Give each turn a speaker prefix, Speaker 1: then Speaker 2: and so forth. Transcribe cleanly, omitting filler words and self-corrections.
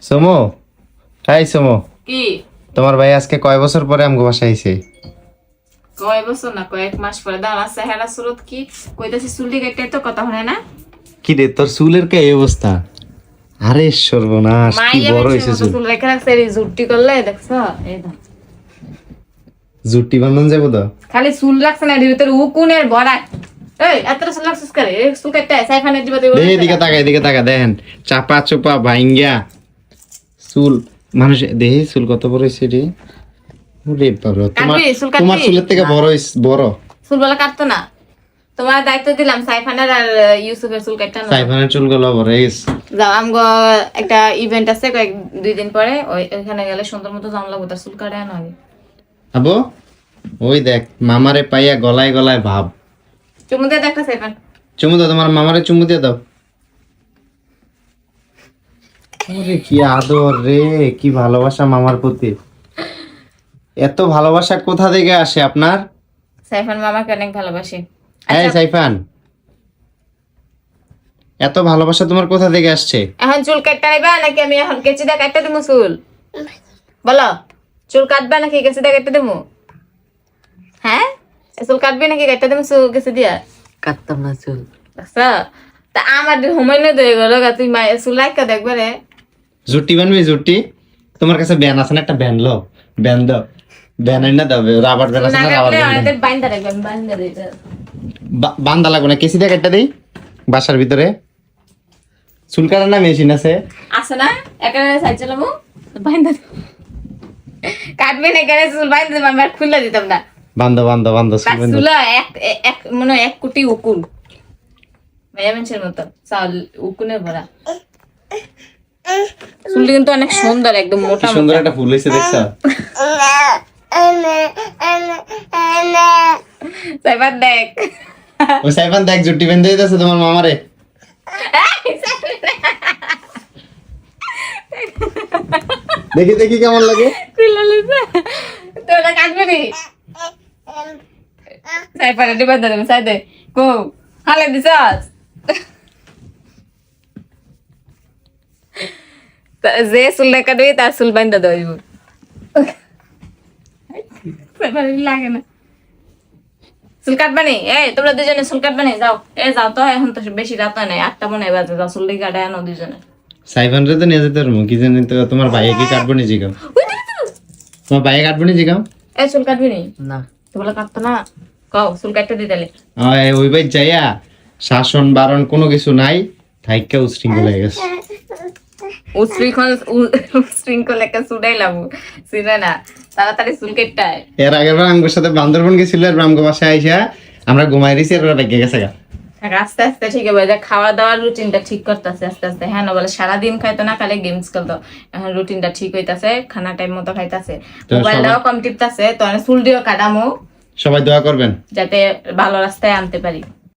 Speaker 1: সমো, high সমো,
Speaker 2: কি
Speaker 1: তোমার ভাই আজকে কয় বছর পরে আমগো বাসায় আইছে?
Speaker 2: কয় বছর না কয়েক মাস পরে দাম আছে হেরা সুরত কি কইতাছি চুলটি কেটে তো কথা হয় না
Speaker 1: কি রে তোর চুলের কে এই অবস্থা? আরে সর্বনাশ, কি
Speaker 2: মাইয়া
Speaker 1: বড়
Speaker 2: বেশি
Speaker 1: হইছে চুল।
Speaker 2: চুল রেখে রাখছে এই জুটি করলে দেখছো এই দাও
Speaker 1: জুটি বান্ধন যাবো তো?
Speaker 2: খালি চুল রাখছে না এর ভিতরে উকুনের ভরা এই এত চুল রাখছিস করে এই চুল কেটে সাইফানে দিবা দেব
Speaker 1: এদিকে তাকা, এদিকে তাকা, দেখেন চাপা চোপা ভাঙ্গা চুল। মানুষ দেহে চুল কত বড় হইছে রে। ওরে বাবা, তোমার
Speaker 2: কাটবি, চুল কাটবি?
Speaker 1: তোমার চুলের থেকে বড় হইছে, বড়।
Speaker 2: চুল বলা কাটতো না তোমার দায়িত্ব দিলাম সাইফানের আর ইউসুফের চুল কাটতে না
Speaker 1: সাইফানের চুলগুলো বড় হইছে।
Speaker 2: যাও আমগো একটা ইভেন্ট আছে কয়েক 2 দিন পরে ওইখানে গেলে সুন্দর মতো জাম লাগবে তার চুল কাটে আনো আগে
Speaker 1: আবো ওই দেখ মামারে পাইয়া গলায় গলায় ভাব।
Speaker 2: চুমু দিয়ে দেখটা সাইফান
Speaker 1: চুমু দাও, তোমার মামারে চুমু দিয়ে দাও। ওরে কি আদর রে, কি ভালোবাসা মামার প্রতি। এত ভালোবাসা কোথা থেকে আসে আপনার?
Speaker 2: সাইফান মামাকে অনেক ভালোবাসে
Speaker 1: এই সাইফান, এত ভালোবাসা তোমার কোথা থেকে আসছে?
Speaker 2: এখন চুল কাটতে নিবা নাকি আমি এখন কেচি দিয়ে কাটতে দেবো চুল বলো চুল কাটবা নাকি কেচি দিয়ে কাটতে দেবো হ্যাঁ চুল কাটবি নাকি কাটতে দেবো চুল কেচি দিয়া
Speaker 3: কাটতাম না চুল।
Speaker 2: আচ্ছা তা আমার সময় নেই দিয়ে গেল তুই মায়ের চুল রাখা দেখবে রে
Speaker 1: জুটি বানবি জুটি? তোমার কাছে ব্যান আছে না? একটা ব্যান লো, ব্যান দাও, ব্যান না দাও, রাবার ব্যান আছে
Speaker 2: না
Speaker 1: না? রাবার
Speaker 2: কাটলে
Speaker 1: ব্যান
Speaker 2: আমাদের বাইন্দা রাখবে আমি বাইন্দা দিই
Speaker 1: বান্দা লাগবে না, কেসি দিয়ে কাটটা দেই বাসার ভিতরে। চুল কাটার না মেশিন আছে?
Speaker 2: আছে না এখানে সাইড চালাবো বাইন্দা কাটবে না এখানে চুল বাইন্দা দেবো আমি আর খুলে দিতাম না
Speaker 1: বান্ধব বান্ধব বান্ধব
Speaker 2: তার চুল এক মনে হয় 1 কোটি উকুল মেয়ে মানুষের মতো চাল উকুনে ভরা চুলটা কিন্তু অনেক সুন্দর একদম মোটা
Speaker 1: সুন্দর একটা ফুল হয়েছে দেখছো?
Speaker 2: সাইবার দেখ
Speaker 1: ওই সাইফান দেখ জুটি বেঁধে দিতেছে তোমার মামারে। দেখি দেখি কেমন লাগে।
Speaker 2: তোরা কাটবে নি সাইফারে দিবা দেবে সাইদে কো হালে দিছাস যে চুল কাটবে তার চুল বাইন্দা দেব সাইফারে লাগে না চুল কাটবা নি এই তোমরা দুজনে চুল কাটবা নি যাও যাও তো এখন তো বেশি রাত নাই 8টা মনে বাজে যাও চুল কাটায় আনো দুজনে
Speaker 1: সাইফান রে তো নিয়ে যেতে পারবো কি জানি তো। তোমার ভাইয়ে কি কাটবো নি জিগাও? তোমার ভাইয়ে কাটবো নি জিগাও?
Speaker 2: এই চুল কাটবি নি
Speaker 3: না
Speaker 2: তোমরা কাটতো না কও চুল কাটতে দিতালে
Speaker 1: ওই ভাই যাইয়া শাসন বারণ কোনো কিছু নাই, থাইকা উশৃঙ্খল হয়ে গেছে।
Speaker 2: উশৃঙ্খল একটা চুড়াই লাভ চিনে না তাড়াতাড়ি চুল কেটটায়
Speaker 1: এর আগের বার আমগোর সাথে বান্দরবন গেছিল, আর আমগো বাসায় আইসা আমরা ঘুমাই দিছি, আর ওরা বেগে গেছে গা।
Speaker 2: আস্তে আস্তে ঠিক হবে যে খাওয়া দাওয়ার রুটিনটা ঠিক করতেছে আস্তে আস্তে হ্যাঁ না বলে সারাদিন খাইতো না খালি গেমস খেলতো এখন রুটিনটা ঠিক হইতাছে খানা টাইম মতো খাইতাছে
Speaker 1: তো
Speaker 2: মোবাইলটাও কম টিপতাছে তো চুল দিও কাটামো
Speaker 1: সবাই দোয়া করবেন।
Speaker 2: যাতে ভালো রাস্তায় আনতে পারি।